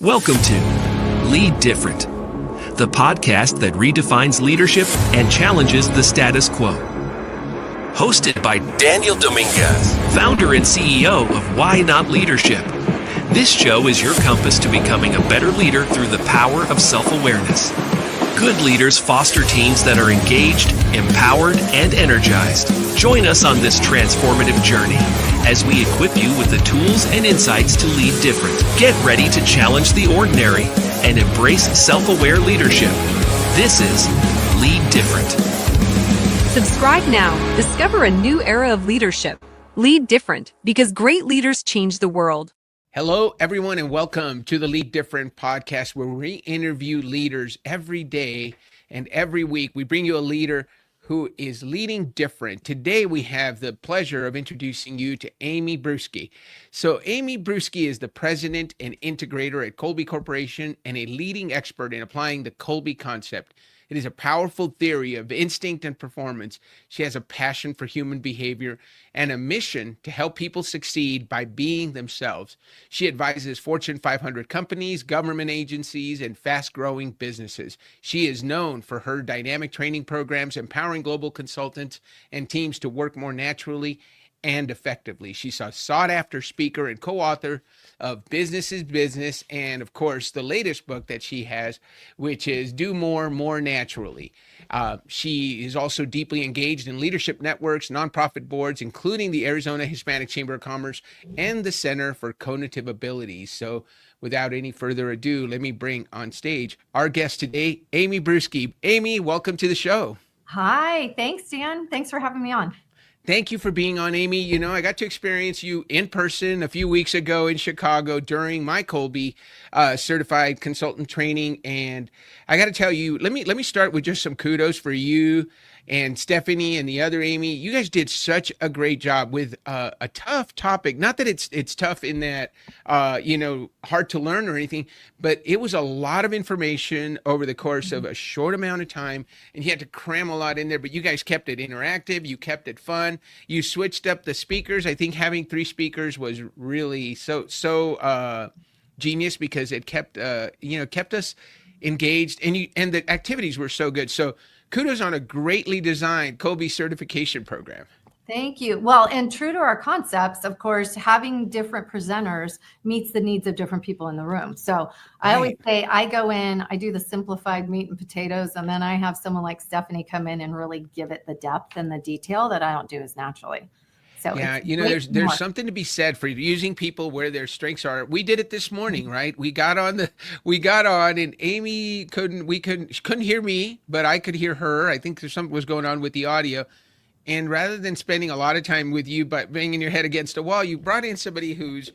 Welcome to Lead Different, the podcast that redefines leadership and challenges the status quo. Hosted by Daniel Dominguez, founder and CEO of Why Not Leadership. This show is your compass to becoming a better leader through the power of self-awareness. Good leaders foster teams that are engaged, empowered, and energized. Join us on this transformative journey as we equip you with the tools and insights to lead different. Get ready to challenge the ordinary and embrace self-aware leadership. This is Lead Different. Subscribe now. Discover a new era of leadership. Lead different, because great leaders change the world. Hello, everyone, and welcome to the Lead Different podcast, where we interview leaders every day and every week. We bring you a leader who is leading different. Today, we have the pleasure of introducing you to Amy Bruske. So Amy Bruske is the president and integrator at Kolbe Corporation and a leading expert in applying the Kolbe concept. It is a powerful theory of instinct and performance. She has a passion for human behavior and a mission to help people succeed by being themselves. She advises Fortune 500 companies, government agencies, and fast-growing businesses. She is known for her dynamic training programs, empowering global consultants and teams to work more naturally and effectively. She's a sought-after speaker and co-author of Business is Business, and of course, the latest book that she has, which is Do More, More Naturally. She is also deeply engaged in leadership networks, nonprofit boards, including the Arizona Hispanic Chamber of Commerce and the Center for Cognitive Abilities. So without any further ado, let me bring on stage our guest today, Amy Bruske. Amy, welcome to the show. Hi, thanks, Dan. Thanks for having me on. Thank you for being on, Amy. You know, I got to experience you in person a few weeks ago in Chicago during my Kolbe certified consultant training. And I got to tell you, let me start with just some kudos for you and Stephanie and the other Amy. You guys did such a great job with a tough topic. Not that it's tough in that, hard to learn or anything, but it was a lot of information over the course of a short amount of time, and you had to cram a lot in there, but you guys kept it interactive. You kept it fun. You switched up the speakers. I think having 3 speakers was really so genius, because it kept us engaged, and the activities were so good. So kudos on a greatly designed Kolbe certification program. Thank you. Well, and true to our concepts, of course, having different presenters meets the needs of different people in the room. So I always say I go in, I do the simplified meat and potatoes, and then I have someone like Stephanie come in and really give it the depth and the detail that I don't do as naturally. So yeah, there's something to be said for using people where their strengths are. We did it this morning, right? We got on and Amy couldn't hear me, but I could hear her. I think there's something was going on with the audio. And rather than spending a lot of time with you, but banging your head against a wall, you brought in somebody whose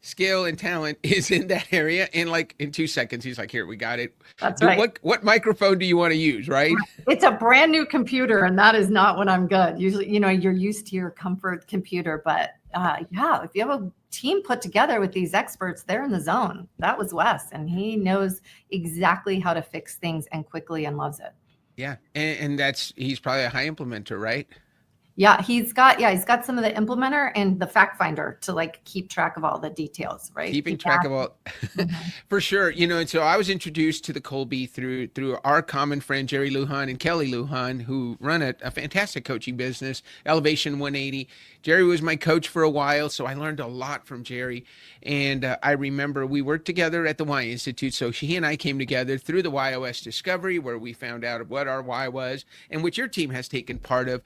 skill and talent is in that area. And like in 2 seconds, he's like, here, we got it. That's right. What microphone do you want to use, right? It's a brand new computer, and that is not when I'm good. Usually, you're used to your comfort computer, but if you have a team put together with these experts, they're in the zone. That was Wes, and he knows exactly how to fix things and quickly, and loves it. Yeah. And he's probably a high implementer, right? Yeah, he's got some of the implementer and the fact finder to keep track of all the details, right? Keeping track of all, for sure. And so I was introduced to the Kolbe through our common friend, Jerry Lujan and Kelly Lujan, who run a fantastic coaching business, Elevation 180. Jerry was my coach for a while, so I learned a lot from Jerry. And I remember we worked together at the Y Institute. So he and I came together through the YOS Discovery, where we found out what our why was and which your team has taken part of.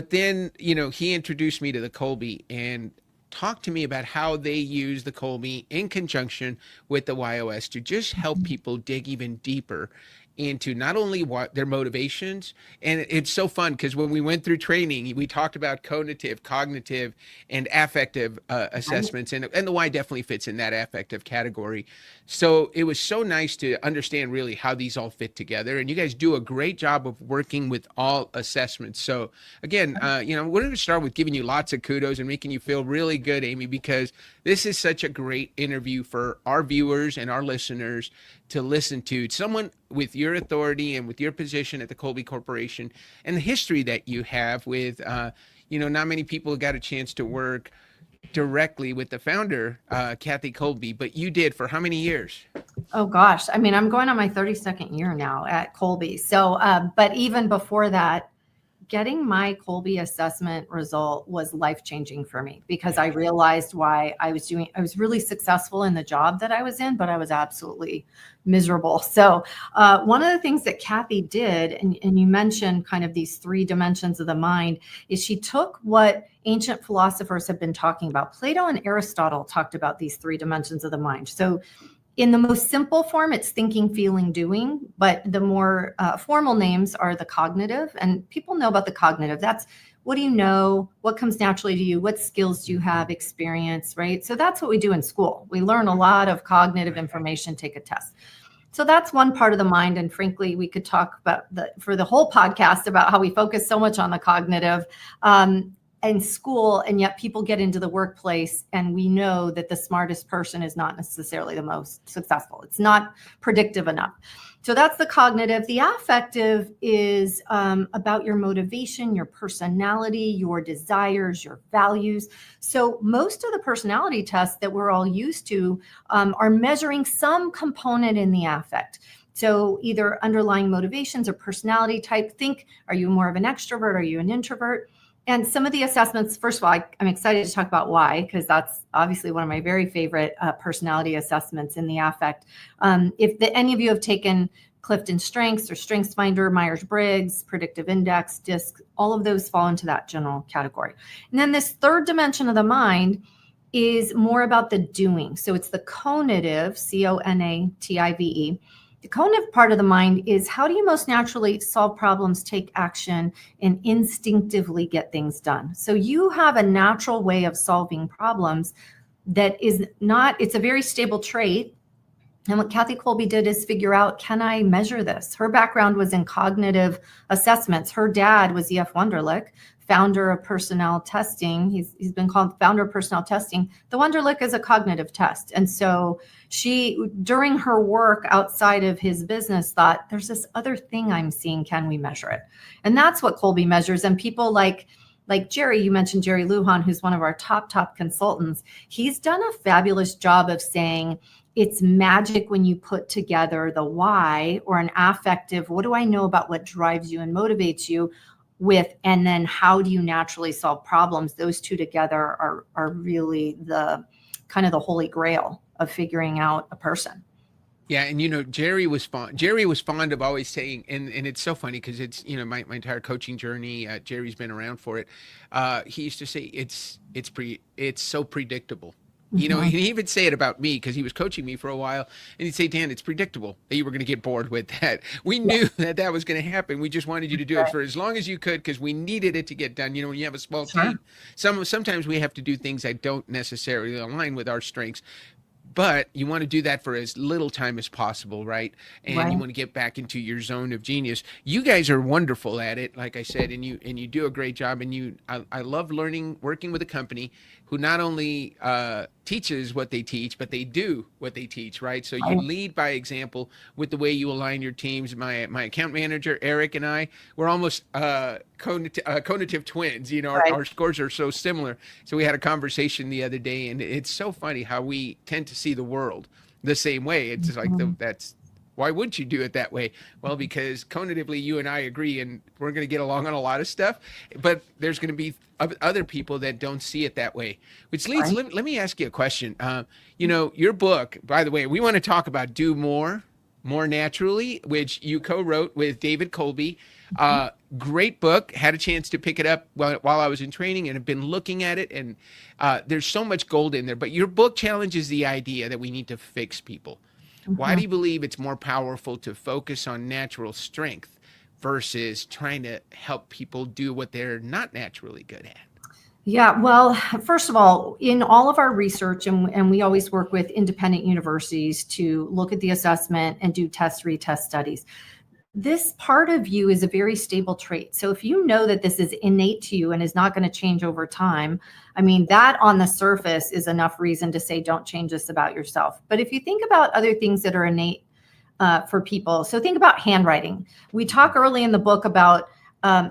But then, he introduced me to the Kolbe and talked to me about how they use the Kolbe in conjunction with the YOS to just help people dig even deeper into not only what their motivations, and it's so fun because when we went through training, we talked about cognitive, and affective assessments, and the Y definitely fits in that affective category. So it was so nice to understand really how these all fit together, and you guys do a great job of working with all assessments. So again, we're going to start with giving you lots of kudos and making you feel really good, Amy, because this is such a great interview for our viewers and our listeners to listen to. Someone with your authority and with your position at the Kolbe Corporation and the history that you have with, not many people got a chance to work directly with the founder, Kathy Kolbe, but you did for how many years? Oh gosh. I mean, I'm going on my 32nd year now at Kolbe. So, but even before that, getting my Kolbe assessment result was life-changing for me because I realized why I was really successful in the job that I was in, but I was absolutely miserable. So one of the things that Kathy did, and you mentioned kind of these 3 dimensions of the mind, is she took what ancient philosophers have been talking about. Plato and Aristotle talked about these 3 dimensions of the mind. So in the most simple form, it's thinking, feeling, doing, but the more formal names are the cognitive, and people know about the cognitive. That's what do you know, what comes naturally to you, what skills do you have, experience, right? So that's what we do in school. We learn a lot of cognitive information, take a test. So that's one part of the mind. And frankly, we could talk about for the whole podcast about how we focus so much on the cognitive in school, and yet people get into the workplace and we know that the smartest person is not necessarily the most successful. It's not predictive enough. So that's the cognitive. The affective is about your motivation, your personality, your desires, your values. So most of the personality tests that we're all used to are measuring some component in the affect. So either underlying motivations or personality type. Think, are you more of an extrovert? Are you an introvert? And some of the assessments, first of all, I'm excited to talk about why, because that's obviously one of my very favorite personality assessments in the affect. If any of you have taken Clifton Strengths or StrengthsFinder, Myers-Briggs, Predictive Index, DISC, all of those fall into that general category. And then this 3rd dimension of the mind is more about the doing. So it's the conative, C-O-N-A-T-I-V-E. The cognitive part of the mind is how do you most naturally solve problems, take action, and instinctively get things done. So you have a natural way of solving problems that is not, it's a very stable trait. And what Kathy Kolbe did is figure out, can I measure this? Her background was in cognitive assessments. Her dad was E.F. Wunderlich, founder of personnel testing. He's been called founder of personnel testing. The Wunderlich is a cognitive test. And so she, during her work outside of his business, thought, there's this other thing I'm seeing. Can we measure it? And that's what Kolbe measures. And people like Jerry, you mentioned Jerry Lujan, who's one of our top consultants. He's done a fabulous job of saying, it's magic when you put together the why or an affective, what do I know about what drives you and motivates you, with, and then how do you naturally solve problems? Those two together are really the kind of the holy grail of figuring out a person. Yeah, and Jerry was fond of always saying, and it's so funny because it's my entire coaching journey. Jerry's been around for it. He used to say it's so predictable. Mm-hmm. He would say it about me because he was coaching me for a while, and he'd say, Dan, it's predictable that you were going to get bored with that. We knew that was going to happen. We just wanted you to do it for as long as you could because we needed it to get done. When you have a small team, sometimes we have to do things that don't necessarily align with our strengths. But you want to do that for as little time as possible, right? And you want to get back into your zone of genius. You guys are wonderful at it, like I said, and you do a great job. And I love working with a company who not only teaches what they teach, but they do what they teach, right? So you lead by example with the way you align your teams. My account manager, Eric, and I, we're almost cognitive twins. Our scores are so similar. So we had a conversation the other day, and it's so funny how we tend to see the world the same way. It's like that's why wouldn't you do it that way? Well, because cognitively you and I agree, and we're going to get along on a lot of stuff, but there's going to be other people that don't see it that way, which leads, let me ask you a question. Your book, by the way, we want to talk about Do More Naturally, which you co-wrote with David Kolbe. Great book. Had a chance to pick it up while I was in training and have been looking at it. And there's so much gold in there. But your book challenges the idea that we need to fix people. Why do you believe it's more powerful to focus on natural strength versus trying to help people do what they're not naturally good at? Yeah, well, first of all, in all of our research, and we always work with independent universities to look at the assessment and do test retest studies. This part of you is a very stable trait. So if you know that this is innate to you and is not going to change over time, I mean, that on the surface is enough reason to say, don't change this about yourself. But if you think about other things that are innate for people, so think about handwriting. We talk early in the book about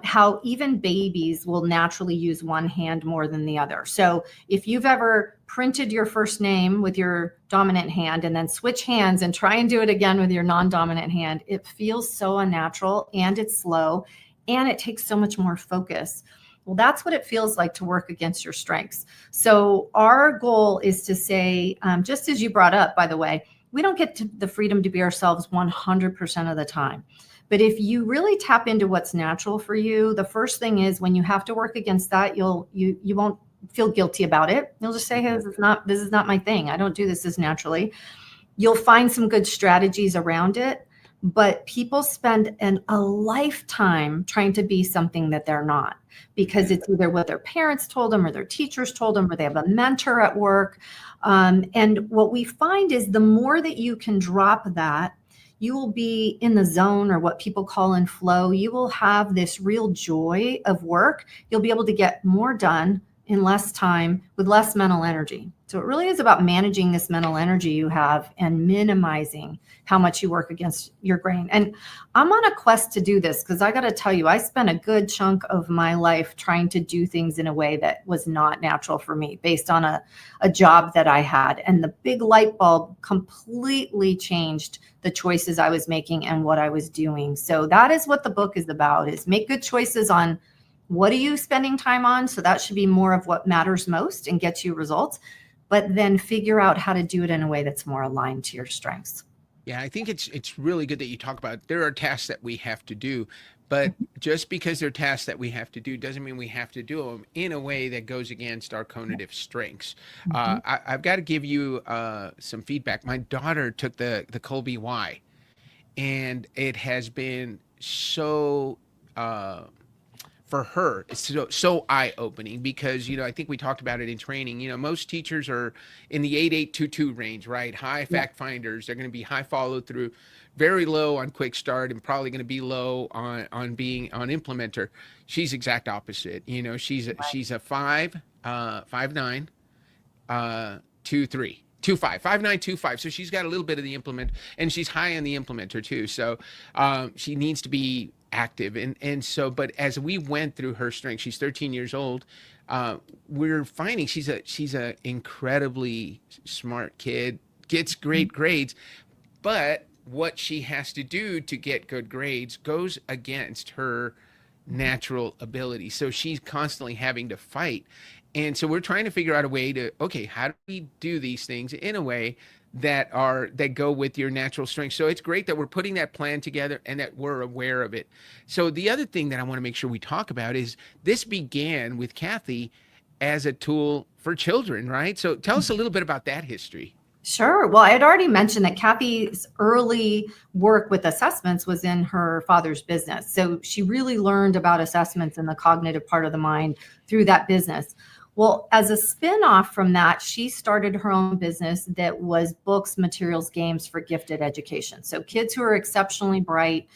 how even babies will naturally use one hand more than the other. So if you've ever printed your first name with your dominant hand and then switch hands and try and do it again with your non-dominant hand, it feels so unnatural, and it's slow, and it takes so much more focus. Well, that's what it feels like to work against your strengths. So our goal is to say, just as you brought up, by the way, we don't get to the freedom to be ourselves 100% of the time. But if you really tap into what's natural for you, the first thing is when you have to work against that, you won't feel guilty about it. You'll just say, hey, this is not my thing. I don't do this as naturally. You'll find some good strategies around it, but people spend a lifetime trying to be something that they're not, because it's either what their parents told them or their teachers told them, or they have a mentor at work. And what we find is the more that you can drop that, you will be in the zone, or what people call in flow. You will have this real joy of work. You'll be able to get more done in less time with less mental energy. So it really is about managing this mental energy you have and minimizing how much you work against your grain. And I'm on a quest to do this, because I got to tell you, I spent a good chunk of my life trying to do things in a way that was not natural for me, based on a job that I had. And the big light bulb completely changed the choices I was making and what I was doing. So that is what the book is about, is make good choices on what are you spending time on. So that should be more of what matters most and gets you results, but then figure out how to do it in a way that's more aligned to your strengths. Yeah, I think it's really good that you talk about there are tasks that we have to do, but just because they're tasks that we have to do doesn't mean we have to do them in a way that goes against our cognitive strengths. I've got to give you some feedback. My daughter took the Kolbe, and it has been so for her, it's so eye-opening, because, I think we talked about it in training. Most teachers are in the 8822 range, right? High fact finders. They're going to be high follow through, very low on quick start, and probably going to be low on being on implementer. She's exact opposite. She's a 5'9", 2'3", 2'5", 5'9", 2'5". So she's got a little bit of the implement, and she's high on the implementer too. So she needs to be active. And so, but as we went through her strength, she's 13 years old. We're finding she's a incredibly smart kid, gets great grades, but what she has to do to get good grades goes against her natural ability. So she's constantly having to fight. And so we're trying to figure out a way to, okay, how do we do these things in a way that go with your natural strength? So it's great that we're putting that plan together and that we're aware of it. So the other thing that I want to make sure we talk about is this began with Kathy as a tool for children, right? So tell us a little bit about that history. Sure. Well, I had already mentioned that Kathy's early work with assessments was in her father's business. So she really learned about assessments and the cognitive part of the mind through that business. Well, as a spin-off from that, she started her own business that was books, materials, games for gifted education. So kids who are exceptionally bright,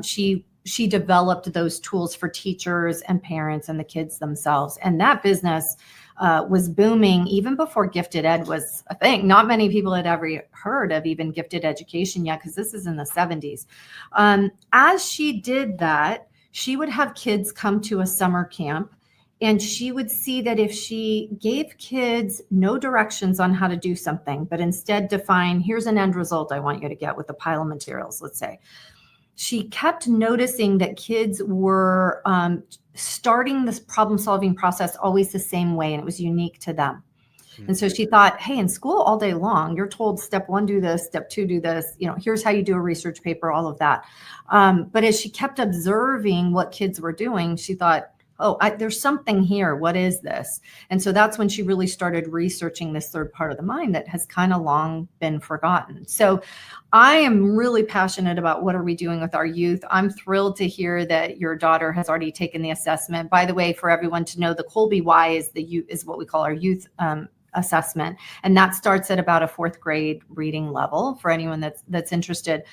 she developed those tools for teachers and parents and the kids themselves. And that business was booming even before gifted ed was a thing. Not many people had ever heard of even gifted education yet, because this is in the 70s. As she did that, she would have kids come to a summer camp, and she would see that if she gave kids no directions on how to do something, but instead define, here's an end result I want you to get with a pile of materials, let's say, she kept noticing that kids were starting this problem-solving process always the same way, and it was unique to them. And so she thought, hey, in school all day long, you're told step 1, do this, step 2, do this, here's how you do a research paper, all of that. But as she kept observing what kids were doing, she thought, oh, there's something here. What is this? And so that's when she really started researching this third part of the mind that has kind of long been forgotten. So I am really passionate about what are we doing with our youth. I'm thrilled to hear that your daughter has already taken the assessment. By the way, for everyone to know, the Kolbe is what we call our youth assessment. And that starts at about a 4th grade reading level for anyone that's interested.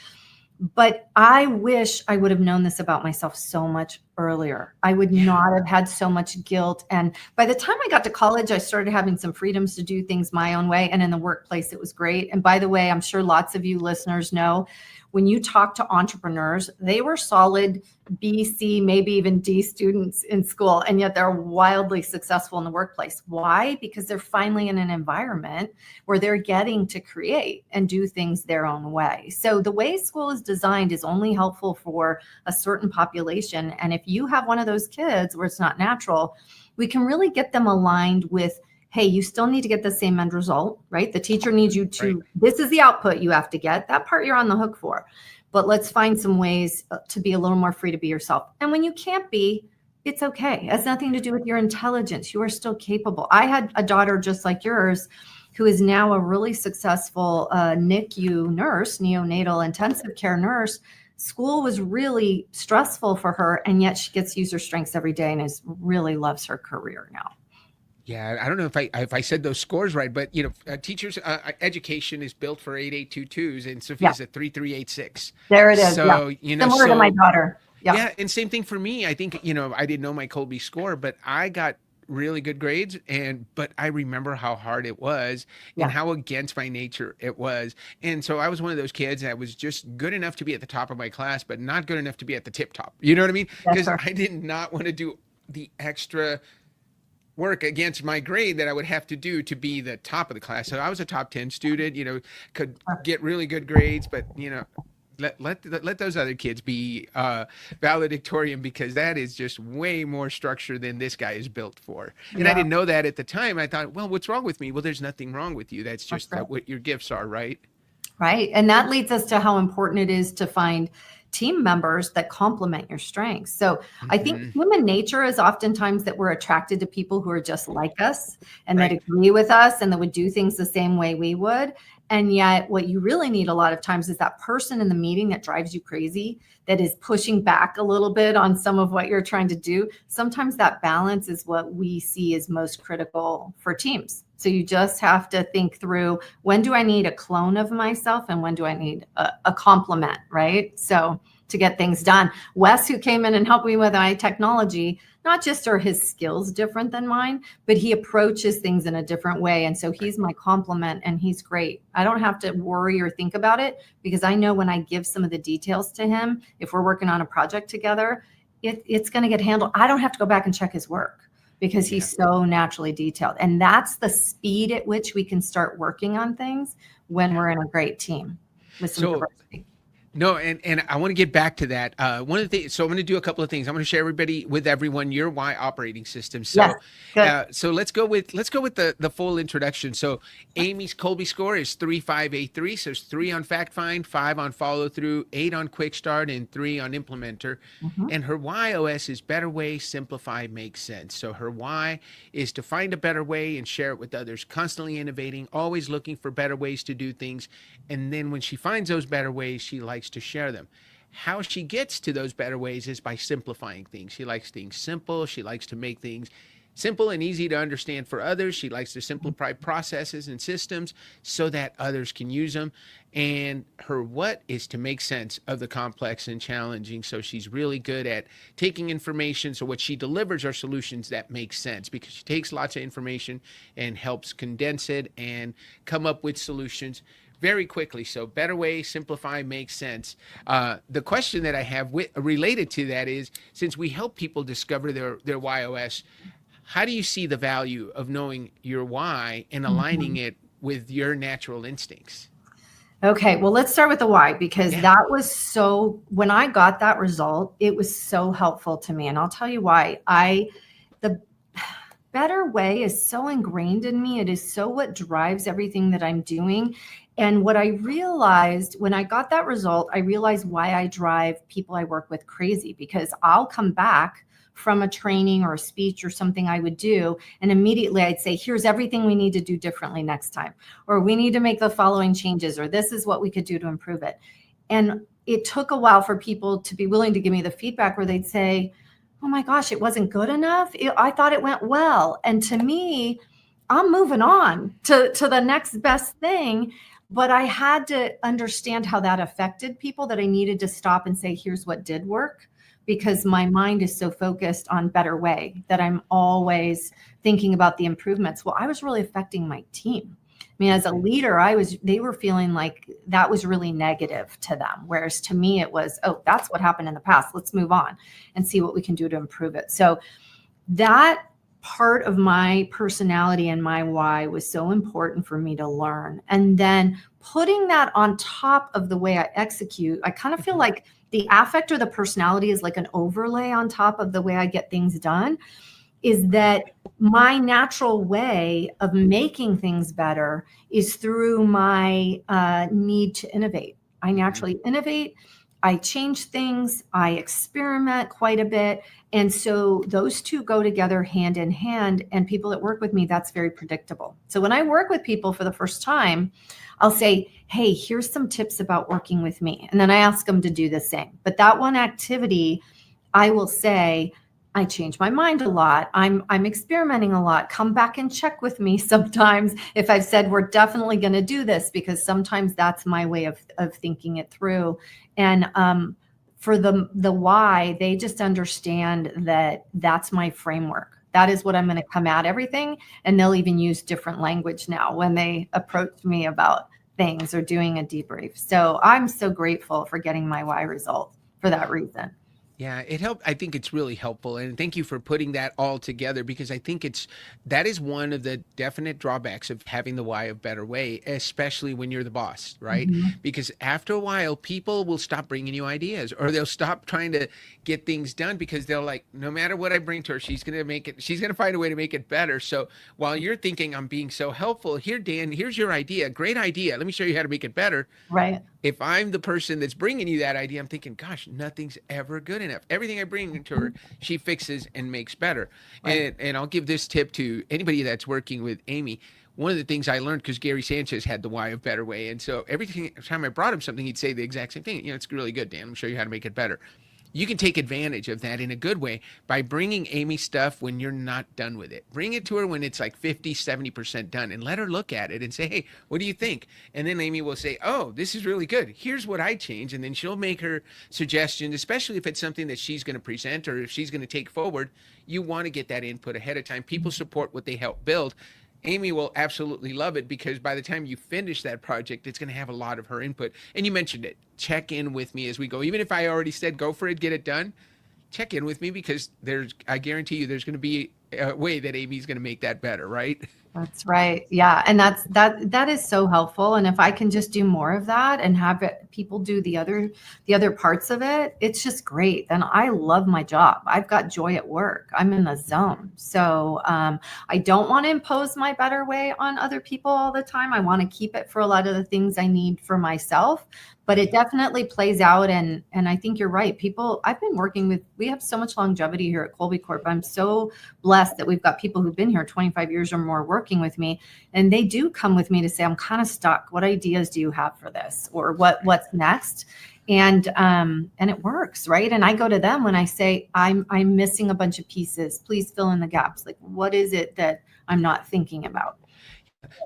But I wish I would have known this about myself so much earlier. I would not have had so much guilt. And by the time I got to college, I started having some freedoms to do things my own way. And in the workplace, it was great. And by the way, I'm sure lots of you listeners know, when you talk to entrepreneurs, they were solid B, C, maybe even D students in school, and yet they're wildly successful in the workplace. Why? Because they're finally in an environment where they're getting to create and do things their own way. So the way school is designed is only helpful for a certain population. And if you have one of those kids where it's not natural, we can really get them aligned with, hey, you still need to get the same end result, right? The teacher needs you to, this is the output you have to get. That part you're on the hook for. But let's find some ways to be a little more free to be yourself. And when you can't be, it's okay. It has nothing to do with your intelligence. You are still capable. I had a daughter just like yours who is now a really successful NICU nurse, neonatal intensive care nurse. School was really stressful for her, and yet she gets to use her strengths every day and really loves her career now. Yeah, I don't know if I said those scores right, but teachers education is built for 8822s, and Sophia's a 3386. There it is. So similar to my daughter. Yeah, and same thing for me. I think I didn't know my Kolbe score, but I got really good grades, but I remember how hard it was and how against my nature it was. And so I was one of those kids that was just good enough to be at the top of my class, but not good enough to be at the tip top. You know what I mean? Because I did not want to do the extra work against my grade that I would have to do to be the top of the class. So I was a top 10 student, could get really good grades, but let those other kids be valedictorian, because that is just way more structure than this guy is built for. And I didn't know that at the time. I thought, well, what's wrong with me? Well, there's nothing wrong with you. That's just what your gifts are, right? Right. And that leads us to how important it is to find team members that complement your strengths. So I think human nature is oftentimes that we're attracted to people who are just like us and that agree with us and that would do things the same way we would. And yet what you really need a lot of times is that person in the meeting that drives you crazy, that is pushing back a little bit on some of what you're trying to do. Sometimes that balance is what we see as most critical for teams. So you just have to think through, when do I need a clone of myself and when do I need a complement, right? So to get things done. Wes, who came in and helped me with my technology, not just are his skills different than mine, but he approaches things in a different way. And so he's my complement and he's great. I don't have to worry or think about it because I know when I give some of the details to him, if we're working on a project together, it's going to get handled. I don't have to go back and check his work because he's so naturally detailed. And that's the speed at which we can start working on things when we're in a great team with some diversity. No, and I want to get back to that. One of the things, so I'm going to do a couple of things. I'm going to share with everyone your why operating system. So, so let's go with the full introduction. So Amy's Kolbe score is 3583. So it's 3 on fact find, 5 on follow through, 8 on quick start, and 3 on implementer. And her YOS is better way, simplify, make sense. So her why is to find a better way and share it with others, constantly innovating, always looking for better ways to do things. And then when she finds those better ways, she likes to share them. How she gets to those better ways is by simplifying things. She likes things simple. She likes to make things simple and easy to understand for others. She likes to simplify processes and systems so that others can use them. And her what is to make sense of the complex and challenging. So she's really good at taking information. So what she delivers are solutions that make sense because she takes lots of information and helps condense it and come up with solutions very quickly. So better way, simplify, make sense. The question that I have related to that is, since we help people discover their YOS, how do you see the value of knowing your why and aligning it with your natural instincts? Okay, well, let's start with the why, because that was so, when I got that result, it was so helpful to me. And I'll tell you why. The better way is so ingrained in me. It is so what drives everything that I'm doing. And what I realized when I got that result, I realized why I drive people I work with crazy, because I'll come back from a training or a speech or something I would do, and immediately I'd say, here's everything we need to do differently next time, or we need to make the following changes, or this is what we could do to improve it. And it took a while for people to be willing to give me the feedback where they'd say, oh my gosh, it wasn't good enough. I thought it went well. And to me, I'm moving on to the next best thing. But I had to understand how that affected people, that I needed to stop and say, here's what did work, because my mind is so focused on better way that I'm always thinking about the improvements. Well, I was really affecting my team. I mean, as a leader, they were feeling like that was really negative to them. Whereas to me, it was, oh, that's what happened in the past. Let's move on and see what we can do to improve it. So that part of my personality and my why was so important for me to learn. And then putting that on top of the way I execute, I kind of feel like the affect or the personality is like an overlay on top of the way I get things done, is that my natural way of making things better is through my need to innovate. I naturally innovate. I change things. I experiment quite a bit. And so those two go together hand in hand. And people that work with me, that's very predictable. So when I work with people for the first time, I'll say, hey, here's some tips about working with me. And then I ask them to do the same. But that one activity, I will say, I change my mind a lot. I'm experimenting a lot. Come back and check with me sometimes if I've said we're definitely going to do this, because sometimes that's my way of thinking it through. And for the why, they just understand that that's my framework. That is what I'm going to come at everything. And they'll even use different language now when they approach me about things or doing a debrief. So I'm so grateful for getting my why result for that reason. Yeah, it helped. I think it's really helpful. And thank you for putting that all together, because I think that is one of the definite drawbacks of having the why of Better Way, especially when you're the boss, right? Mm-hmm. Because after a while, people will stop bringing you ideas, or they'll stop trying to get things done, because they're like, no matter what I bring to her, she's going to find a way to make it better. So while you're thinking I'm being so helpful, here, Dan, here's your idea. Great idea. Let me show you how to make it better. Right. If I'm the person that's bringing you that idea, I'm thinking, gosh, nothing's ever good enough. Everything I bring to her, she fixes and makes better. Right. And I'll give this tip to anybody that's working with Amy. One of the things I learned, because Gary Sanchez had the why of Better Way. And so every time I brought him something, he'd say the exact same thing. It's really good, Dan. Let me show you how to make it better. You can take advantage of that in a good way by bringing Amy stuff when you're not done with it. Bring it to her when it's like 50, 70% done, and let her look at it and say, hey, what do you think? And then Amy will say, oh, this is really good. Here's what I change. And then she'll make her suggestions, especially if it's something that she's going to present or if she's going to take forward. You want to get that input ahead of time. People support what they help build. Amy will absolutely love it, because by the time you finish that project, it's going to have a lot of her input. And you mentioned it. Check in with me as we go. Even if I already said, go for it, get it done, check in with me, because I guarantee you there's going to be a way that Amy's going to make that better, right? That's right. Yeah. And that is so helpful. And if I can just do more of that and have people do the other parts of it, it's just great. Then I love my job. I've got joy at work. I'm in the zone. So I don't want to impose my better way on other people all the time. I want to keep it for a lot of the things I need for myself. But it definitely plays out. And I think you're right. People I've been working with, we have so much longevity here at Kolbe Corp. I'm so blessed that we've got people who've been here 25 years or more working with me. And they do come with me to say, I'm kind of stuck. What ideas do you have for this? Or what's next? And it works, right? And I go to them when I say, I'm missing a bunch of pieces. Please fill in the gaps. Like, what is it that I'm not thinking about?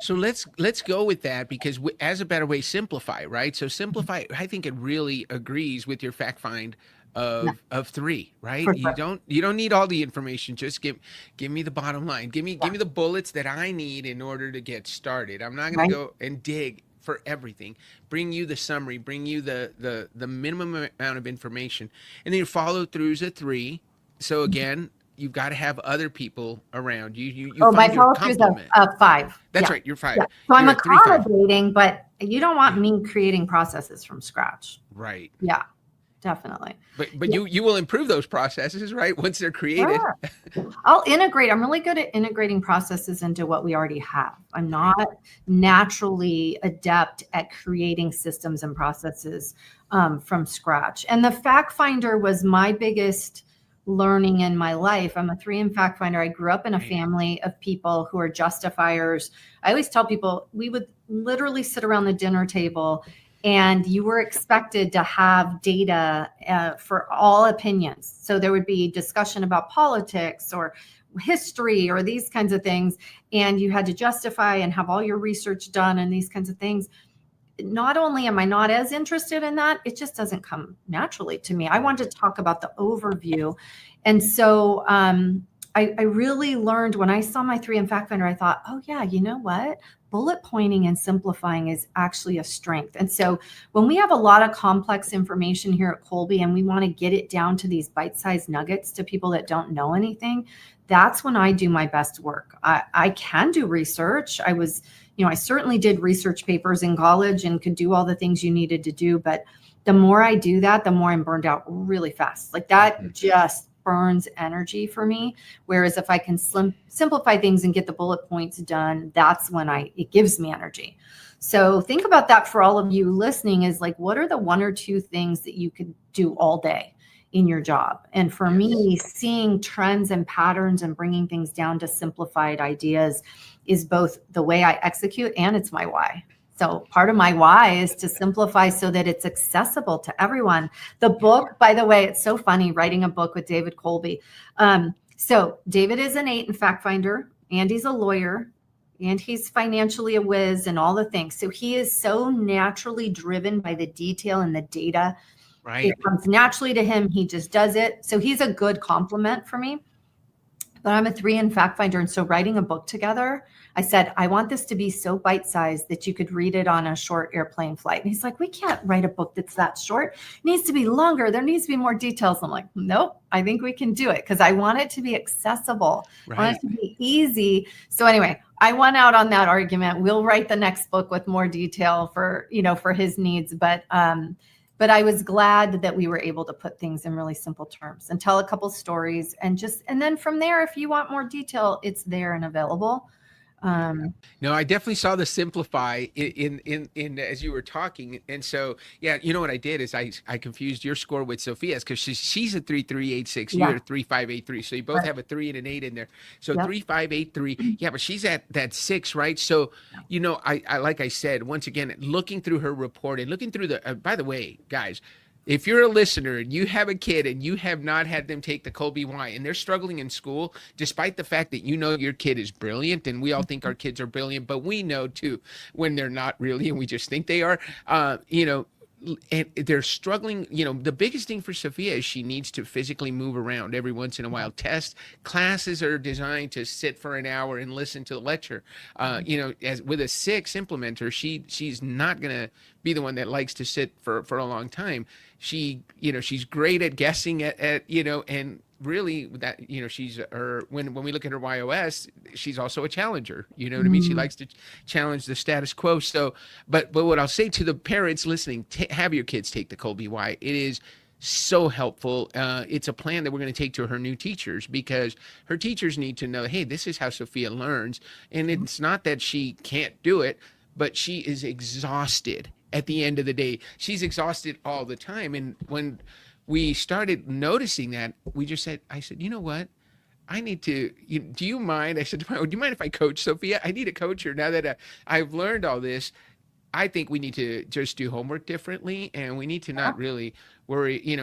So let's go with that, because as a Better Way, simplify, right? So simplify, I think it really agrees with your fact find of 3, right? Sure. You don't need all the information. Just give me the bottom line. Give me the bullets that I need in order to get started. I'm not going to go and dig for everything. Bring you the summary, bring you the minimum amount of information. And then your follow throughs are 3. So again, you've got to have other people around you. My follow-through is a 5. That's right. You're 5. Yeah. So I'm accommodating, but you don't want me creating processes from scratch. Right. Yeah. definitely. But you will improve those processes, right? Once they're created. Sure. I'll integrate. I'm really good at integrating processes into what we already have. I'm not naturally adept at creating systems and processes from scratch. And the fact finder was my biggest learning in my life. I'm a 3 in fact finder. I grew up in a family of people who are justifiers. I always tell people we would literally sit around the dinner table and you were expected to have data for all opinions. So there would be discussion about politics or history or these kinds of things. And you had to justify and have all your research done and these kinds of things. Not only am I not as interested in that, it just doesn't come naturally to me. I wanted to talk about the overview. And so I really learned when I saw my 3 in fact finder, I thought, oh yeah, you know what? Bullet pointing and simplifying is actually a strength. And so when we have a lot of complex information here at Kolbe and we want to get it down to these bite-sized nuggets to people that don't know anything, that's when I do my best work. I can do research. I certainly did research papers in college and could do all the things you needed to do. But the more I do that, the more I'm burned out really fast. Like that just burns energy for me. Whereas if I can simplify things and get the bullet points done, that's when it gives me energy. So think about that for all of you listening is like, what are the 1 or 2 things that you could do all day in your job? And for me, seeing trends and patterns and bringing things down to simplified ideas is both the way I execute and it's my why. So part of my why is to simplify so that it's accessible to everyone. The book, by the way, it's so funny writing a book with David Kolbe. So David is an 8 in fact finder, and he's a lawyer, and he's financially a whiz and all the things. So he is so naturally driven by the detail and the data. Right. It comes naturally to him. He just does it. So he's a good complement for me. But I'm a 3 in fact finder. And so writing a book together, I said, I want this to be so bite-sized that you could read it on a short airplane flight. And he's like, we can't write a book that's that short. It needs to be longer. There needs to be more details. I'm like, nope, I think we can do it because I want it to be accessible. Right. I want it to be easy. So anyway, I won out on that argument. We'll write the next book with more detail for his needs. But I was glad that we were able to put things in really simple terms and tell a couple stories and then from there, if you want more detail, it's there and available. No, I definitely saw the simplify in as you were talking. And so, yeah, you know what I did is I confused your score with Sophia's because she's a 3386. You're a 3583. So you both have a 3 and an 8 in there. So 3583. Yeah, but she's at that 6, right? So, I like I said, once again, looking through her report and looking through by the way, guys, if you're a listener and you have a kid and you have not had them take the Kolbe-Y and they're struggling in school, despite the fact that your kid is brilliant and we all think our kids are brilliant, but we know too when they're not really and we just think they are, and they're struggling. The biggest thing for Sophia is she needs to physically move around every once in a while. Classes are designed to sit for an hour and listen to the lecture. As with a 6 implementer, she's not going to be the one that likes to sit for a long time. She's great at guessing at and really that, she's when we look at her YOS, she's also a challenger, you know what I mean? She likes to challenge the status quo. So, but what I'll say to the parents listening, have your kids take the Kolbe-Y. It is so helpful. It's a plan that we're going to take to her new teachers because her teachers need to know, hey, this is how Sophia learns. And it's not that she can't do it, but she is exhausted at the end of the day. She's exhausted all the time. And when we started noticing that, I said, you know what? I need to, do you mind? I said, do you mind if I coach Sophia? I need a coach her. Now that I've learned all this, I think we need to just do homework differently. And we need to not really worry,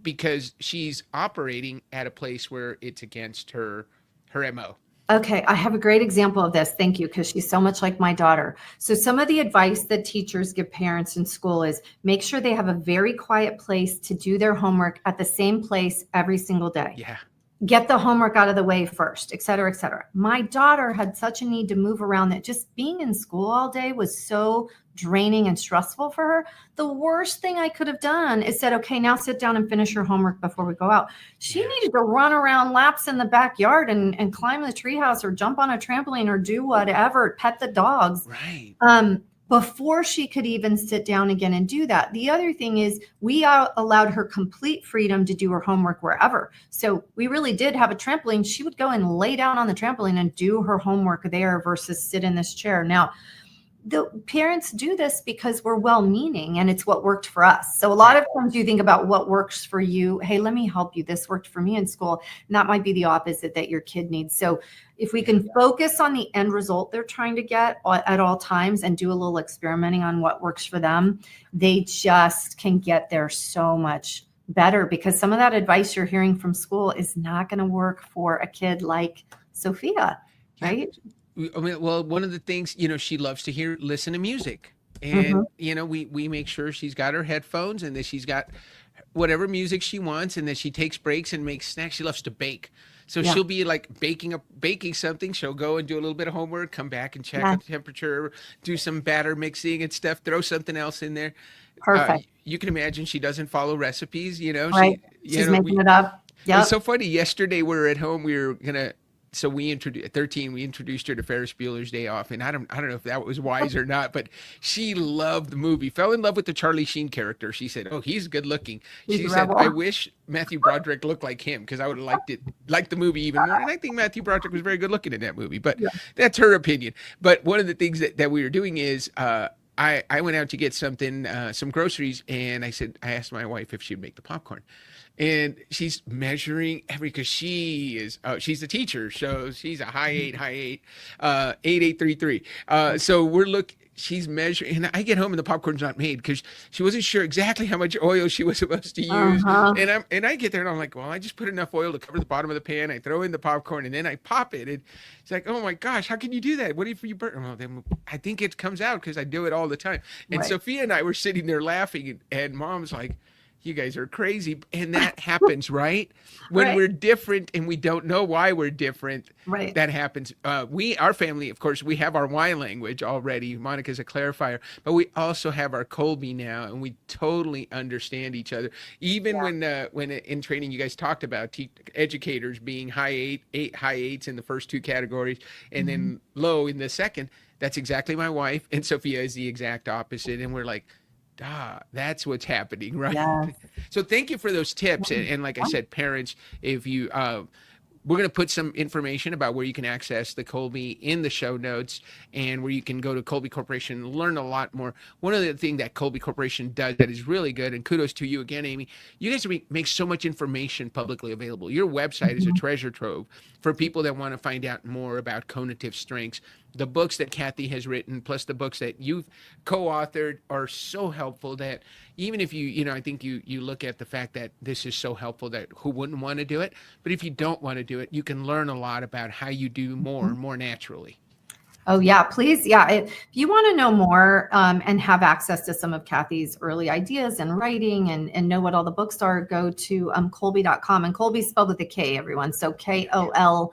because she's operating at a place where it's against her MO. Okay, I have a great example of this. Thank you, because she's so much like my daughter. So some of the advice that teachers give parents in school is make sure they have a very quiet place to do their homework at the same place every single day. Yeah. Get the homework out of the way first, et cetera, et cetera. My daughter had such a need to move around that just being in school all day was so draining and stressful for her. The worst thing I could have done is said, okay, now sit down and finish your homework before we go out. She needed to run around laps in the backyard and climb the treehouse or jump on a trampoline or do whatever, pet the dogs. Right. before she could even sit down again and do that. The other thing is we allowed her complete freedom to do her homework wherever. So we really did have a trampoline. She would go and lay down on the trampoline and do her homework there versus sit in this chair. Now, the parents do this because we're well-meaning and it's what worked for us. So a lot of times you think about what works for you. Hey, let me help you. This worked for me in school. And that might be the opposite that your kid needs. So if we can focus on the end result they're trying to get at all times and do a little experimenting on what works for them, they just can get there so much better, because some of that advice you're hearing from school is not going to work for a kid like Sophia, right? I mean, well, one of the things, she loves to listen to music, and, we make sure she's got her headphones and that she's got whatever music she wants, and that she takes breaks and makes snacks. She loves to bake. So she'll be like baking something. She'll go and do a little bit of homework, come back and check the temperature, do some batter mixing and stuff, throw something else in there. Perfect. You can imagine she doesn't follow recipes, Right. She's making it up. Yeah. It was so funny. Yesterday we were at home. We were going to, so we introduced her to Ferris Bueller's Day Off, and I don't know if that was wise or not, but she loved the movie, fell in love with the Charlie Sheen character. She said, "Oh, he's good looking." She said, "I wish Matthew Broderick looked like him, because I would have liked the movie even more." And I think Matthew Broderick was very good looking in that movie, but that's her opinion. But one of the things that we were doing is, I went out to get something, some groceries, and I asked my wife if she'd make the popcorn. And she's measuring because she's a teacher, so she's a high 8833. So she's measuring, and I get home and the popcorn's not made because she wasn't sure exactly how much oil she was supposed to use. And I get there and I'm like, well, I just put enough oil to cover the bottom of the pan. I throw in the popcorn and then I pop it. And it's like, oh my gosh, how can you do that? What if you burn? Well, then I think it comes out because I do it all the time. And Sophia and I were sitting there laughing, and Mom's like, you guys are crazy. And that happens, right? When we're different and we don't know why we're different, that happens. Our family, of course, we have our Y language already. Monica's a clarifier, but we also have our Kolbe now, and we totally understand each other. Even when in training, you guys talked about educators being high eights in the first two categories, and then low in the second. That's exactly my wife, and Sophia is the exact opposite. And we're like, that's what's happening, right? Yes. So thank you for those tips. And like I said, parents, if you we're going to put some information about where you can access the Kolbe in the show notes, and where you can go to Kolbe Corporation and learn a lot more. One of the things that Kolbe Corporation does that is really good, and kudos to you again, Amy, you guys make so much information publicly available. Your website is a treasure trove for people that want to find out more about cognitive strengths. The books that Kathy has written, plus the books that you've co-authored, are so helpful that even if I think you look at the fact that this is so helpful that who wouldn't want to do it? But if you don't want to do it, you can learn a lot about how you do more naturally. Oh, yeah, please. Yeah. If you want to know more and have access to some of Kathy's early ideas and writing and know what all the books are, go to Kolbe.com. And Kolbe spelled with a K, everyone. So Kolbe.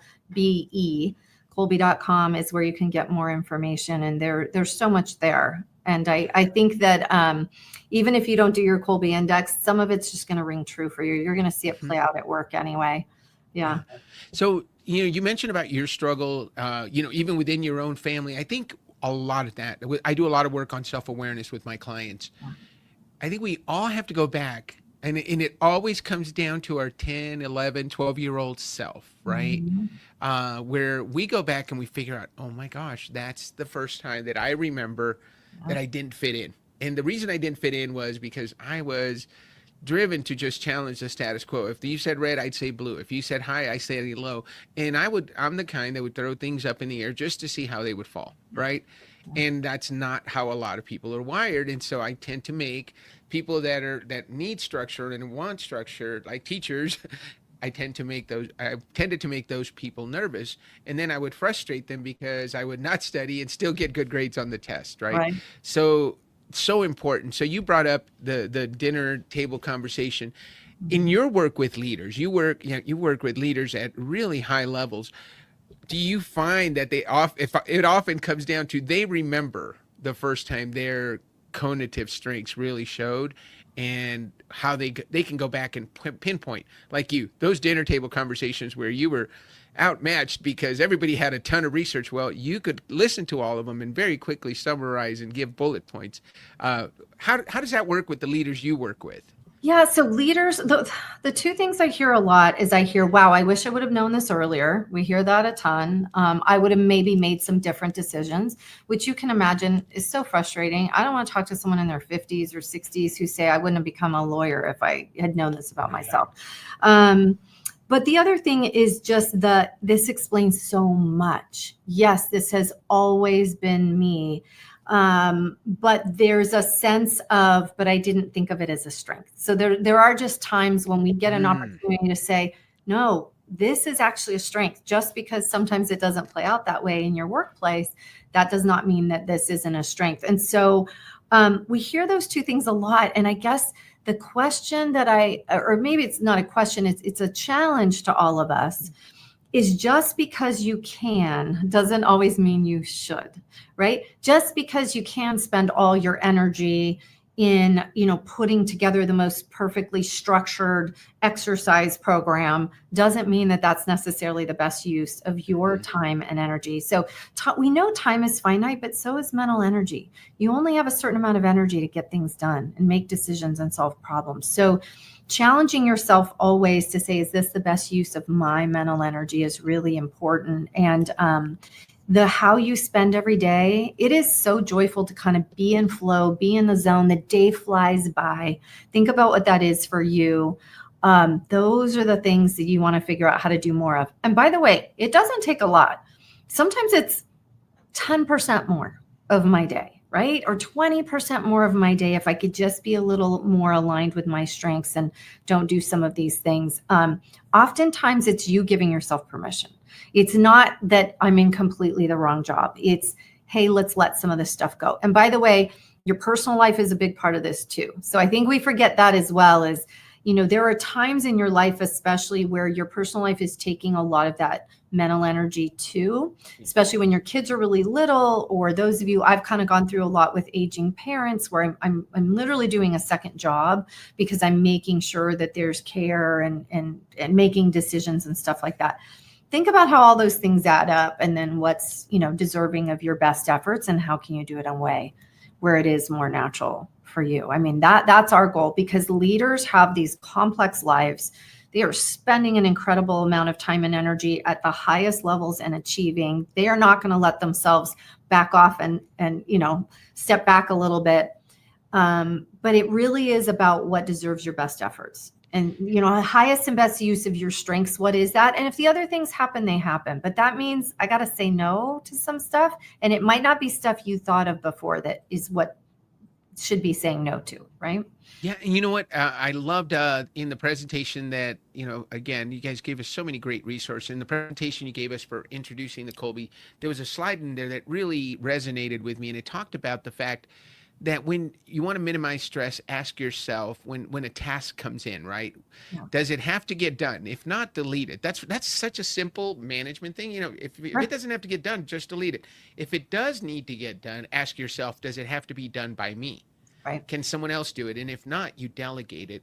Kolbe.com is where you can get more information, and there's so much there. And I think that even if you don't do your Kolbe index, some of it's just going to ring true for you. You're going to see it play out at work anyway. Yeah. So, you mentioned about your struggle, even within your own family. I think a lot of that, I do a lot of work on self-awareness with my clients. I think we all have to go back, and it always comes down to our 10, 11, 12-year-old self, right? Where we go back and we figure out, oh my gosh, that's the first time that I remember that I didn't fit in. And the reason I didn't fit in was because I was driven to just challenge the status quo. If you said red, I'd say blue. If you said high, I say low. And I'm the kind that would throw things up in the air just to see how they would fall, right? And that's not how a lot of people are wired. And so I tend to make people that need structure and want structure, like teachers, I tended to make those people nervous, and then I would frustrate them because I would not study and still get good grades on the test, right? So important. So you brought up the dinner table conversation. In your work with leaders, you work with leaders at really high levels. Do you find that it often comes down to they remember the first time their cognitive strengths really showed, and how they can go back and pinpoint, like you, those dinner table conversations where you were outmatched because everybody had a ton of research. Well, you could listen to all of them and very quickly summarize and give bullet points. How does that work with the leaders you work with? Yeah, so leaders, the two things I hear a lot is I hear, wow, I wish I would have known this earlier. We hear that a ton. I would have maybe made some different decisions, which you can imagine is so frustrating. I don't want to talk to someone in their 50s or 60s who say I wouldn't have become a lawyer if I had known this about myself. But the other thing is just this explains so much. Yes, this has always been me. But there's a sense of, but I didn't think of it as a strength. So there are just times when we get an opportunity to say, no, this is actually a strength. Just because sometimes it doesn't play out that way in your workplace, that does not mean that this isn't a strength. And so we hear those two things a lot. And I guess the question that or maybe it's not a question, it's a challenge to all of us, is just because you can doesn't always mean you should, right? Just because you can spend all your energy in, putting together the most perfectly structured exercise program doesn't mean that that's necessarily the best use of your time and energy. So we know time is finite, but so is mental energy. You only have a certain amount of energy to get things done and make decisions and solve problems. So challenging yourself always to say, is this the best use of my mental energy, is really important. And the how you spend every day, it is so joyful to kind of be in flow, be in the zone. The day flies by. Think about what that is for you. Those are the things that you want to figure out how to do more of. And by the way, it doesn't take a lot. Sometimes it's 10% more of my day, right? Or 20% more of my day if I could just be a little more aligned with my strengths and don't do some of these things. Oftentimes it's you giving yourself permission. It's not that I'm in completely the wrong job. It's, hey, let's let some of this stuff go. And by the way, your personal life is a big part of this too. So I think we forget that as well. As there are times in your life, especially where your personal life is taking a lot of that mental energy too, especially when your kids are really little, or those of you, I've kind of gone through a lot with aging parents where I'm literally doing a second job because I'm making sure that there's care and making decisions and stuff like that. Think about how all those things add up, and then what's, deserving of your best efforts, and how can you do it in a way where it is more natural for you. I mean, that's our goal, because leaders have these complex lives. They are spending an incredible amount of time and energy at the highest levels and achieving. They are not going to let themselves back off and step back a little bit. But it really is about what deserves your best efforts. And, highest and best use of your strengths, what is that? And if the other things happen, they happen. But that means I got to say no to some stuff. And it might not be stuff you thought of before that is what should be saying no to, right? Yeah. And you know what? I loved in the presentation that, again, you guys gave us so many great resources. In the presentation you gave us for introducing the Kolbe, there was a slide in there that really resonated with me. And it talked about the fact that when you want to minimize stress, ask yourself when a task comes in, right? Yeah. Does it have to get done? If not, delete it. That's such a simple management thing. If it doesn't have to get done, just delete it. If it does need to get done, ask yourself, does it have to be done by me? Right. Can someone else do it? And if not, you delegate it.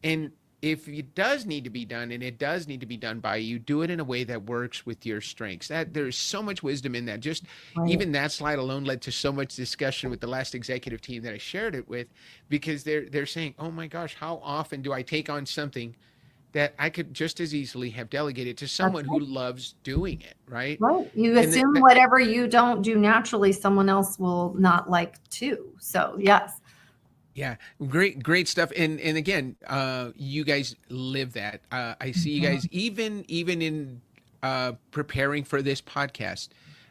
And if it does need to be done, and it does need to be done by you, do it in a way that works with your strengths. That there's so much wisdom in that. Just even that slide alone led to so much discussion with the last executive team that I shared it with, because they're saying, oh my gosh, how often do I take on something that I could just as easily have delegated to someone who loves doing it, right? Right. You assume whatever you don't do naturally, someone else will not like too. So yes. Yeah, great stuff. And again, you guys live that. I see you guys even in preparing for this podcast.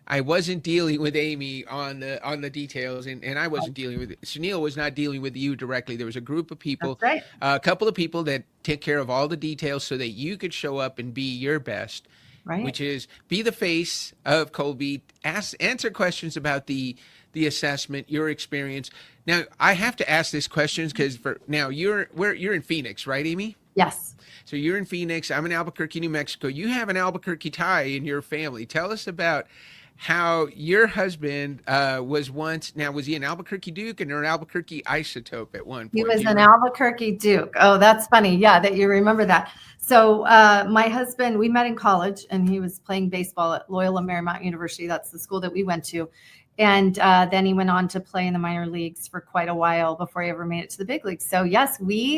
I wasn't dealing with Amy on the details, and I wasn't dealing with it. Sunil was not dealing with you directly. There was a group of people, a couple of people that take care of all the details so that you could show up and be your best, which is be the face of Kolbe, answer questions about the assessment, your experience. Now, I have to ask this question because you're in Phoenix, right, Amy? Yes. So you're in Phoenix. I'm in Albuquerque, New Mexico. You have an Albuquerque tie in your family. Tell us about how your husband was once, now was he an Albuquerque Duke and or an Albuquerque Isotope at one point? He was an Albuquerque Duke. Oh, that's funny. Yeah, that you remember that. So my husband, we met in college, and he was playing baseball at Loyola Marymount University. That's the school that we went to. And then he went on to play in the minor leagues for quite a while before he ever made it to the big leagues. So yes,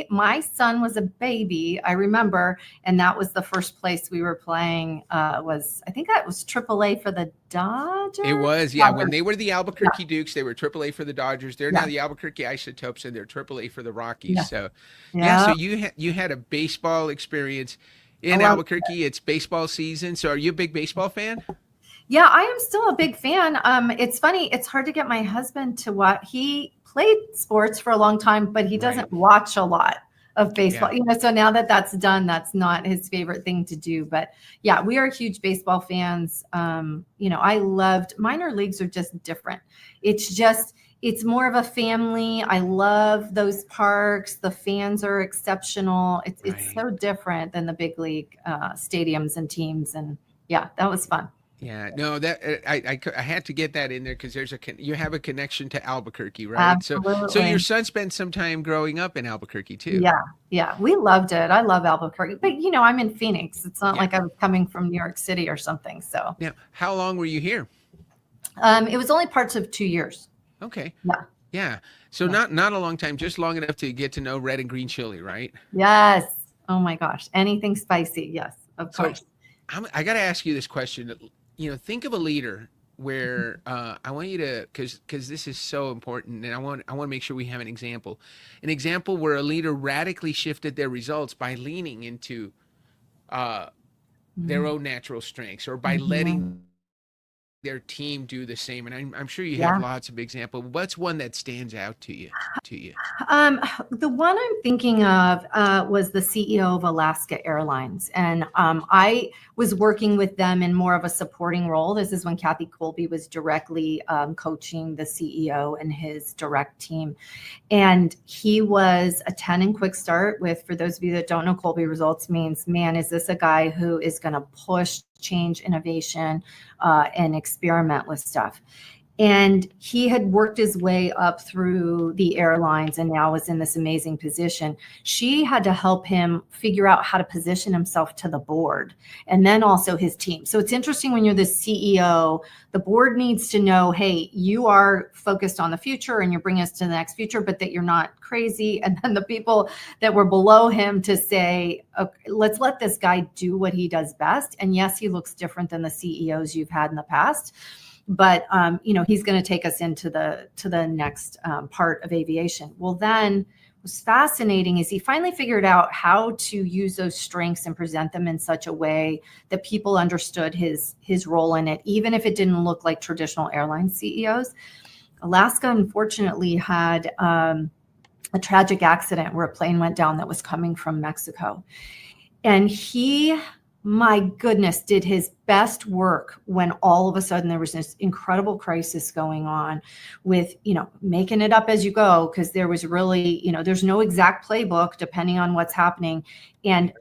my son was a baby, I remember, and that was the first place we were playing. I think that was AAA for the Dodgers. It was, yeah. When they were the Albuquerque Dukes, they were AAA for the Dodgers. They're now the Albuquerque Isotopes, and they're AAA for the Rockies. Yeah. So so you had a baseball experience in Albuquerque. It's baseball season. So are you a big baseball fan? Yeah, I am still a big fan. It's funny. It's hard to get my husband to watch. He played sports for a long time, but he doesn't watch a lot of baseball. You know, so now that that's done, that's not his favorite thing to do. But yeah, we are huge baseball fans. You know, I loved minor leagues are just different. It's more of a family. I love those parks. The fans are exceptional. It's so different than the big league stadiums and teams. And yeah, that was fun. Yeah, no, that I had to get that in there because you have a connection to Albuquerque, right? Absolutely. So your son spent some time growing up in Albuquerque too. Yeah, we loved it. I love Albuquerque, but you know, I'm in Phoenix. It's not like I was coming from New York City or something. So now, how long were you here? It was only parts of 2 years. Okay. Yeah. So not a long time, just long enough to get to know red and green chili, right? Yes. Oh my gosh, anything spicy? Yes, of course. I got to ask you this question. You know, think of a leader where I want you to, because this is so important, and I want to make sure we have an example where a leader radically shifted their results by leaning into their own natural strengths, or by letting their team do the same. And I'm sure you have lots of examples. What's one that stands out to you? The one I'm thinking of was the CEO of Alaska Airlines. And I was working with them in more of a supporting role. This is when Kathy Kolbe was directly coaching the CEO and his direct team. And he was a 10 and quick start with, for those of you that don't know, Kolbe results means, man, is this a guy who is going to push change, innovation, and experiment with stuff. And he had worked his way up through the airlines and now was in this amazing position. She had to help him figure out how to position himself to the board and then also his team. So it's interesting when you're the CEO, the board needs to know, hey, you are focused on the future and you're bringing us to the next future, but that you're not crazy. And then the people that were below him to say, okay, let's let this guy do what he does best. And yes, he looks different than the CEOs you've had in the past. But, you know, he's going to take us into the next part of aviation. Well, then what's fascinating is he finally figured out how to use those strengths and present them in such a way that people understood his role in it, even if it didn't look like traditional airline CEOs. Alaska, unfortunately, had a tragic accident where a plane went down that was coming from Mexico. And he, my goodness, did his best work when all of a sudden there was this incredible crisis going on with, you know, making it up as you go, because there was really, you know, there's no exact playbook depending on what's happening. And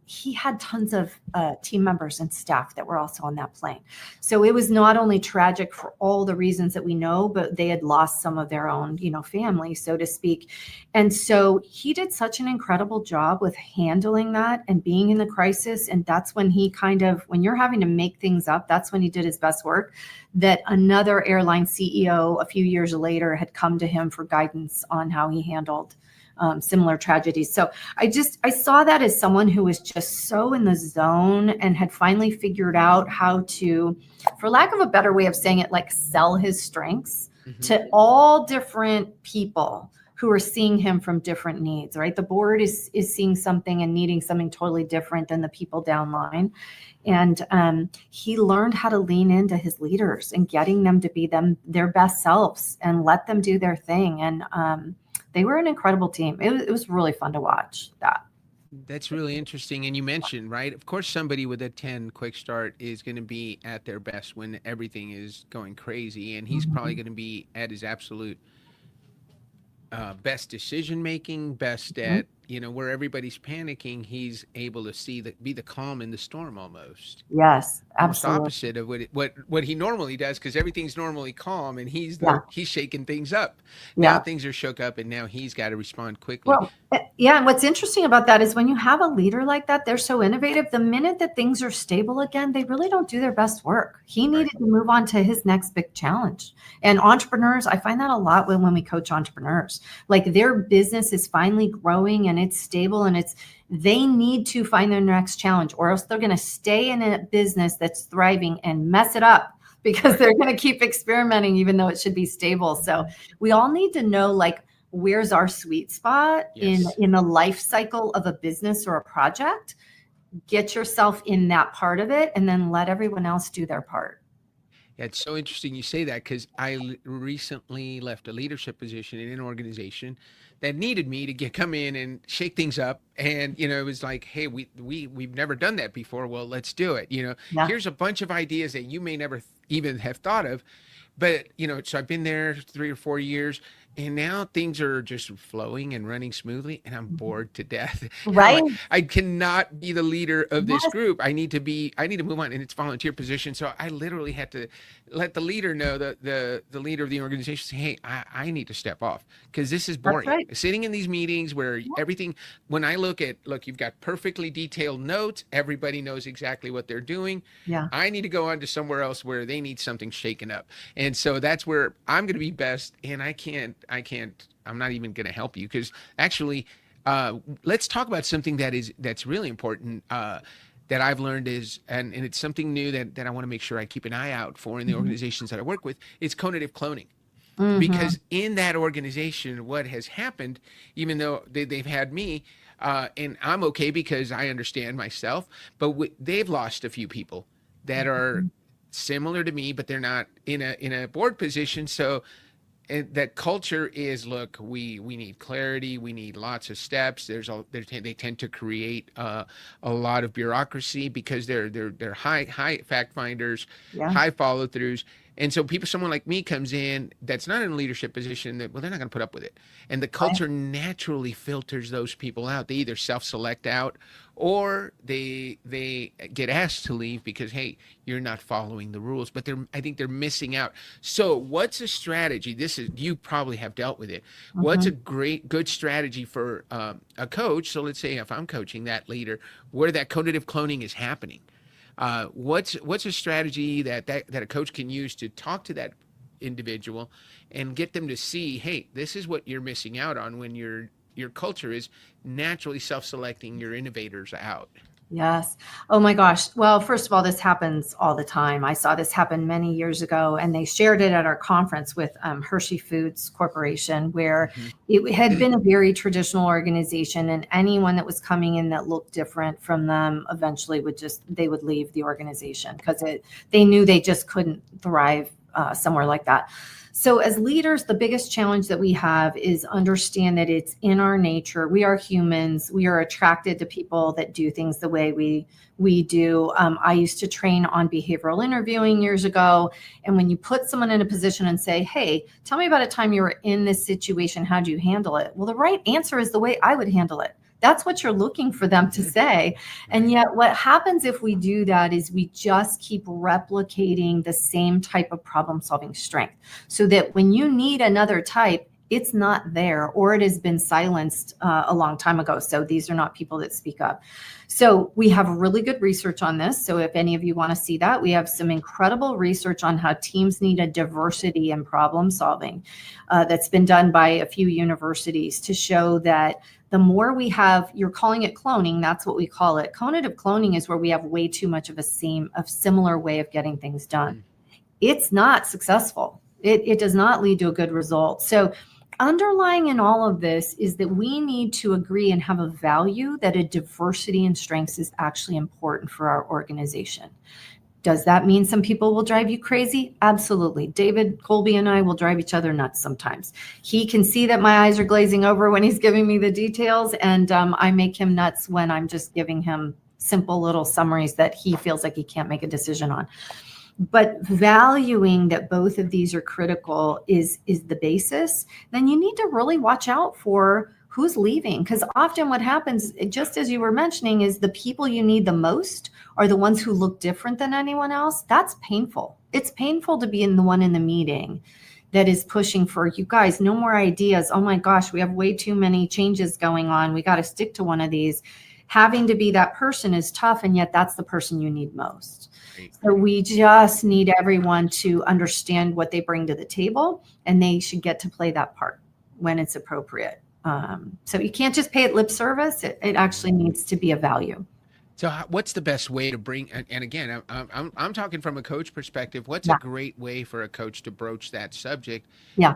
he had tons of team members and staff that were also on that plane. So it was not only tragic for all the reasons that we know, but they had lost some of their own, you know, family, so to speak. And so he did such an incredible job with handling that and being in the crisis. And that's when he kind of, when you're having to make things up, that's when he did his best work. That another airline CEO a few years later had come to him for guidance on how he handled similar tragedies. So I saw that as someone who was just so in the zone and had finally figured out how to, for lack of a better way of saying it, like sell his strengths to all different people who are seeing him from different needs, right? The board is seeing something and needing something totally different than the people downline. And he learned how to lean into his leaders and getting them to be their best selves and let them do their thing. And they were an incredible team. It was really fun to watch that. That's really interesting. And you mentioned, right, of course, somebody with a 10 quick start is going to be at their best when everything is going crazy. And he's probably going to be at his absolute best decision making, best at where everybody's panicking, he's able to be the calm in the storm almost. Yes, Almost absolutely. opposite of what he normally does, because everything's normally calm and he's Yeah. he's shaking things up. Yeah. Now things are shook up and now he's got to respond quickly. Well, yeah. And what's interesting about that is when you have a leader like that, they're so innovative. The minute that things are stable again, they really don't do their best work. He needed to move on to his next big challenge. And entrepreneurs, I find that a lot when we coach entrepreneurs, like their business is finally growing and it's stable and they need to find their next challenge, or else they're going to stay in a business that's thriving and mess it up because they're going to keep experimenting, even though it should be stable. So we all need to know, like, where's our sweet spot in the life cycle of a business or a project. Get yourself in that part of it and then let everyone else do their part. Yeah, it's so interesting you say that, because I recently left a leadership position in an organization that needed me to come in and shake things up. And, it was like, hey, we've never done that before. Well, let's do it. Here's a bunch of ideas that you may never even have thought of. But, so I've been there 3 or 4 years, and now things are just flowing and running smoothly, and I'm bored to death. Right. Like, I cannot be the leader of this group. I need to move on, and it's volunteer position. So I literally had to let the leader know, the leader of the organization, say, hey, I need to step off, because this is boring. Right. Sitting in these meetings where everything, when I look, you've got perfectly detailed notes. Everybody knows exactly what they're doing. Yeah. I need to go on to somewhere else where they need something shaken up. And so that's where I'm going to be best. And I'm not even going to help you, because actually, let's talk about something that's really important, that I've learned is, and it's something new that I want to make sure I keep an eye out for in the organizations that I work with. It's cognitive cloning. Because in that organization, what has happened, even though they've had me, and I'm okay because I understand myself, but they've lost a few people that are similar to me, but they're not in a board position. So that culture is, look, we need clarity, we need lots of steps. They tend to create a lot of bureaucracy, because they're high fact finders, high follow throughs. And so someone like me comes in that's not in a leadership position, they're not going to put up with it. And the culture naturally filters those people out. They either self-select out, or they get asked to leave because, hey, you're not following the rules. But I think they're missing out. So what's a strategy? You probably have dealt with it. What's a good strategy for a coach? So let's say if I'm coaching that leader where that cognitive cloning is happening, what's a strategy that a coach can use to talk to that individual and get them to see, hey, this is what you're missing out on when your culture is naturally self-selecting your innovators out? Yes. Oh my gosh. Well, first of all, this happens all the time. I saw this happen many years ago, and they shared it at our conference with Hershey Foods Corporation, where it had been a very traditional organization, and anyone that was coming in that looked different from them eventually they would leave the organization, because they knew they just couldn't thrive somewhere like that. So as leaders, the biggest challenge that we have is understand that it's in our nature. We are humans. We are attracted to people that do things the way we do. I used to train on behavioral interviewing years ago. And when you put someone in a position and say, hey, tell me about a time you were in this situation, how do you handle it? Well, the right answer is the way I would handle it. That's what you're looking for them to say. And yet what happens if we do that is we just keep replicating the same type of problem solving strength, so that when you need another type, it's not there, or it has been silenced a long time ago. So these are not people that speak up. So we have really good research on this. So if any of you want to see that, we have some incredible research on how teams need a diversity in problem solving that's been done by a few universities to show that the more we have, you're calling it cloning, that's what we call it. Cognitive cloning is where we have way too much of a similar way of getting things done. It's not successful. It does not lead to a good result. So underlying in all of this is that we need to agree and have a value that a diversity in strengths is actually important for our organization. Does that mean some people will drive you crazy? Absolutely. David Kolbe and I will drive each other nuts sometimes. He can see that my eyes are glazing over when he's giving me the details, and I make him nuts when I'm just giving him simple little summaries that he feels like he can't make a decision on. But valuing that both of these are critical is the basis. Then you need to really watch out for who's leaving? Because often what happens, just as you were mentioning, is the people you need the most are the ones who look different than anyone else. That's painful. It's painful to be the one in the meeting that is pushing for, you guys, no more ideas. Oh my gosh, we have way too many changes going on. We got to stick to one of these. Having to be that person is tough, and yet that's the person you need most. So we just need everyone to understand what they bring to the table, and they should get to play that part when it's appropriate. So you can't just pay it lip service. It actually needs to be a value. So what's the best way to bring, and again, I'm talking from a coach perspective, what's a great way for a coach to broach that subject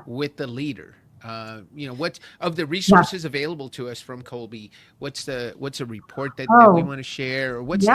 with the leader? What of the resources available to us from Kolbe, what's a report that we want to share, or what's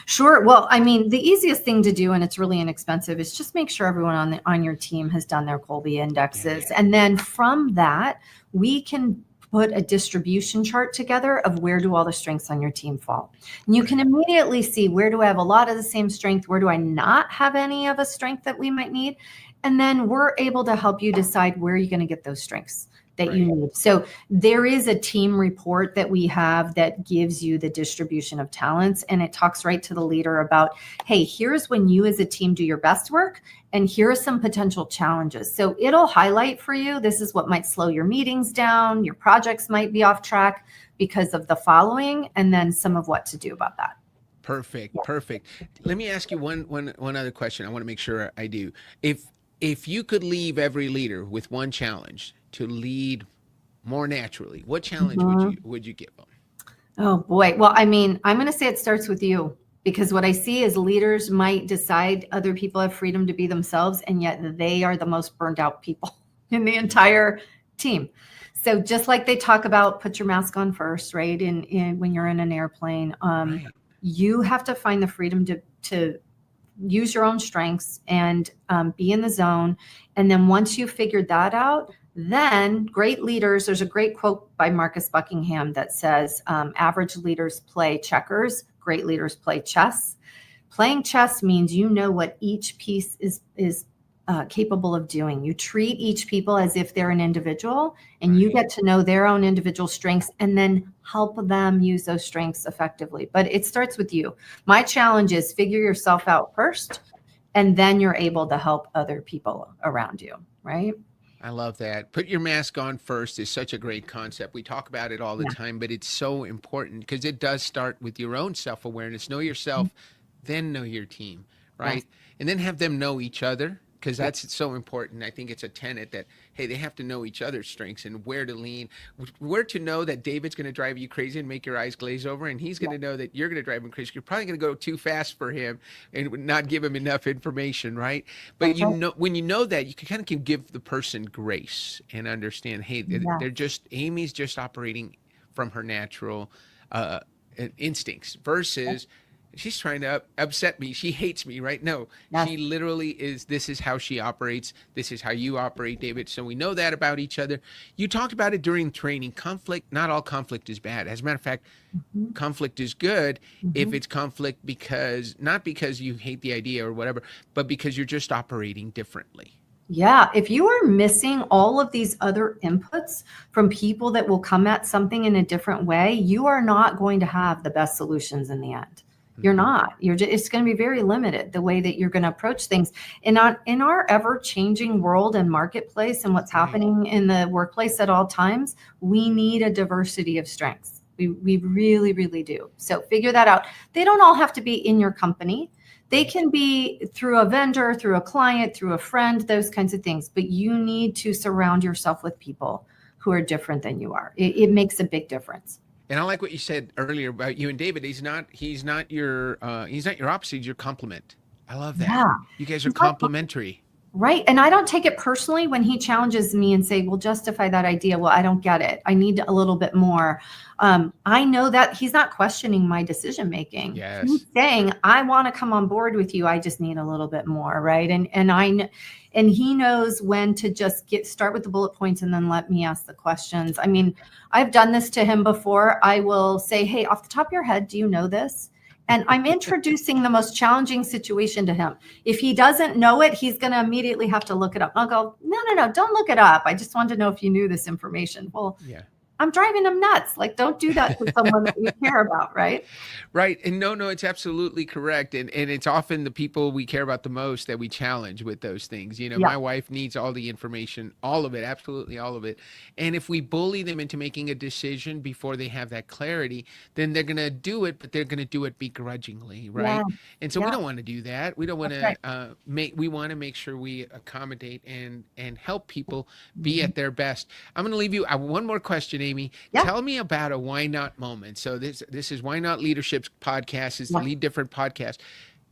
Sure. Well, I mean, the easiest thing to do, and it's really inexpensive, is just make sure everyone on your team has done their Kolbe indexes. And then from that, we can put a distribution chart together of where do all the strengths on your team fall. And you can immediately see, where do I have a lot of the same strength? Where do I not have any of a strength that we might need? And then we're able to help you decide where you're going to get those strengths that you need. So there is a team report that we have that gives you the distribution of talents, and it talks right to the leader about, hey, here's when you as a team do your best work, and here are some potential challenges. So it'll highlight for you, this is what might slow your meetings down, your projects might be off track because of the following, and then some of what to do about that. Perfect. Perfect. Let me ask you one other question. I want to make sure I do. If you could leave every leader with one challenge to lead more naturally, what challenge would you give them? Oh boy. Well, I mean, I'm going to say it starts with you, because what I see is leaders might decide other people have freedom to be themselves, and yet they are the most burned out people in the entire team. So just like they talk about, put your mask on first, right? In when you're in an airplane, you have to find the freedom to use your own strengths and be in the zone. And then once you figured that out, then great leaders, there's a great quote by Marcus Buckingham that says, average leaders play checkers, great leaders play chess. Playing chess means you know what each piece is capable of doing. You treat each people as if they're an individual, and you get to know their own individual strengths and then help them use those strengths effectively. But it starts with you. My challenge is figure yourself out first, and then you're able to help other people around you, right? I love that. Put your mask on first is such a great concept. We talk about it all the time, but it's so important because it does start with your own self-awareness. Know yourself, then know your team, right? And then have them know each other, because that's so important. I think it's a tenet that, hey, they have to know each other's strengths and where to lean, where to know that David's going to drive you crazy and make your eyes glaze over, and he's going to know that you're going to drive him crazy. You're probably going to go too fast for him and not give him enough information, right? But you know, when you know that, you can give the person grace and understand, hey, they're just, Amy's just operating from her natural instincts versus she's trying to upset me. She hates me, right? No, she literally is. This is how she operates. This is how you operate, David. So we know that about each other. You talked about it during training. Conflict, not all conflict is bad. As a matter of fact, conflict is good if it's conflict not because you hate the idea or whatever, but because you're just operating differently. Yeah, if you are missing all of these other inputs from people that will come at something in a different way, you are not going to have the best solutions in the end. You're not. It's going to be very limited the way that you're going to approach things. In our ever-changing world and marketplace and what's happening in the workplace at all times, we need a diversity of strengths. We really, really do. So figure that out. They don't all have to be in your company. They can be through a vendor, through a client, through a friend, those kinds of things. But you need to surround yourself with people who are different than you are. It makes a big difference. And I like what you said earlier about you and David. He's not your opposite, he's your complement. I love that. Yeah. You guys are complementary. Right. And I don't take it personally when he challenges me and say, well, justify that idea. Well, I don't get it. I need a little bit more. I know that he's not questioning my decision making. Yes. He's saying, I want to come on board with you. I just need a little bit more. Right. And he knows when to just start with the bullet points and then let me ask the questions. I mean, I've done this to him before. I will say, hey, off the top of your head, do you know this? And I'm introducing the most challenging situation to him. If he doesn't know it, he's going to immediately have to look it up. I'll go, no, don't look it up. I just wanted to know if you knew this information. Well, I'm driving them nuts. Like, don't do that to someone that you care about, right? Right. And no, it's absolutely correct. And it's often the people we care about the most that we challenge with those things. You know, Yeah. my wife needs all the information, all of it, absolutely all of it. And if we bully them into making a decision before they have that clarity, then they're going to do it, but they're going to do it begrudgingly, right? Yeah. And so we Yeah. don't want to do that. We don't want That's to we want to make sure we accommodate and help people be at their best. I'm going to leave you one more question, Amy. Yeah. Tell me about a why not moment. So this is Why Not Leadership's podcast, is the Yeah. Lead Different podcast.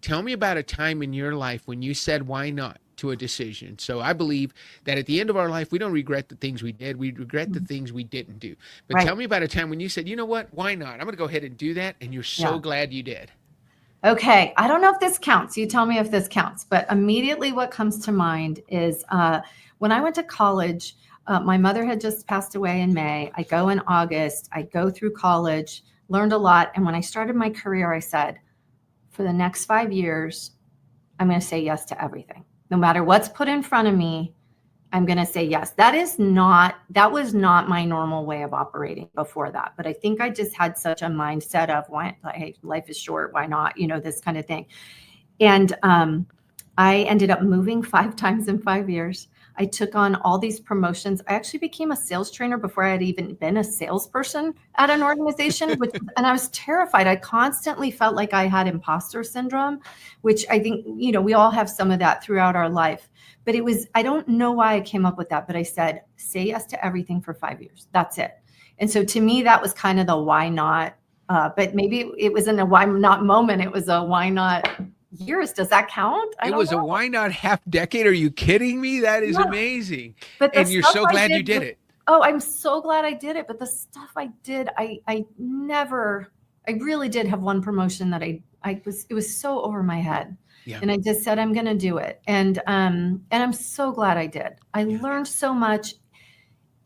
Tell me about a time in your life when you said why not to a decision. So I believe that at the end of our life, we don't regret the things we did. We regret the things we didn't do. But Right. tell me about a time when you said, you know what, why not? I'm going to go ahead and do that. And you're so Yeah. glad you did. Okay, I don't know if this counts. You tell me if this counts. But immediately what comes to mind is when I went to college, my mother had just passed away in May. I go in August. I go through college, learned a lot. And when I started my career, I said, for the next 5 years, I'm going to say yes to everything. No matter what's put in front of me, I'm going to say yes. That was not my normal way of operating before that. But I think I just had such a mindset of, why, like, hey, life is short. Why not? You know, this kind of thing. And I ended up moving 5 times in 5 years. I took on all these promotions. I actually became a sales trainer before I had even been a salesperson at an organization, and I was terrified. I constantly felt like I had imposter syndrome, which I think, you know, we all have some of that throughout our life. But I don't know why I came up with that, but I said, say yes to everything for 5 years. That's it. And so to me, that was kind of the why not. But maybe it wasn't a why not moment. It was a why not years. Does that count? It was a why not half decade. Are you kidding me? That is amazing. And you're so glad you did it. Oh, I'm so glad I did it. But the stuff I did, I really did have one promotion that it was so over my head. Yeah. And I just said, I'm going to do it. And I'm so glad I did. I learned so much.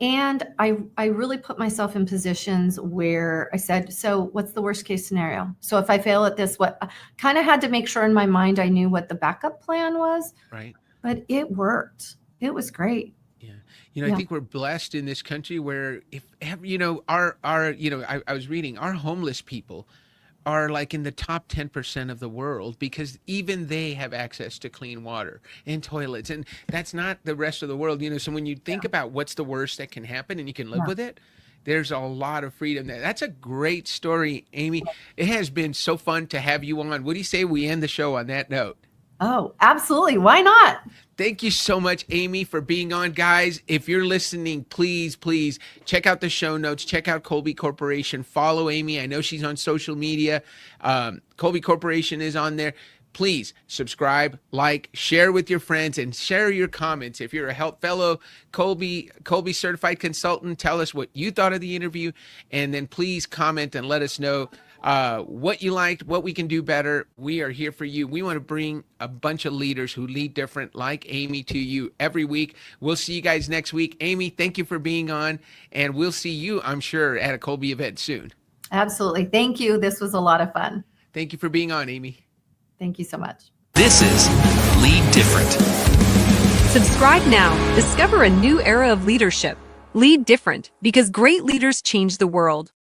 And I really put myself in positions where I said, so what's the worst case scenario? So if I fail at this, what kind of had to make sure in my mind I knew what the backup plan was. Right. But it worked. It was great. Yeah. You know, I think we're blessed in this country where I was reading, our homeless people are like in the top 10% of the world, because even they have access to clean water and toilets, and that's not the rest of the world. You know, so when you think about what's the worst that can happen and you can live with it, there's a lot of freedom there. That's a great story, Amy. It has been so fun to have you on. What do you say we end the show on that note? Oh, absolutely. Why not? Thank you so much, Amy, for being on. Guys, if you're listening, please check out the show notes. Check out Kolbe Corporation. Follow Amy. I know she's on social media. Kolbe Corporation is on there. Please subscribe, like, share with your friends, and share your comments. If you're a fellow Kolbe certified consultant, tell us what you thought of the interview, and then please comment and let us know what you liked, what we can do better. We are here for you. We want to bring a bunch of leaders who lead different, like Amy, to you every week. We'll see you guys next week. Amy, thank you for being on, and we'll see you, I'm sure, at a Kolbe event soon. Absolutely. Thank you. This was a lot of fun. Thank you for being on, Amy. Thank you so much. This is Lead Different. Subscribe now. Discover a new era of leadership. Lead different because great leaders change the world.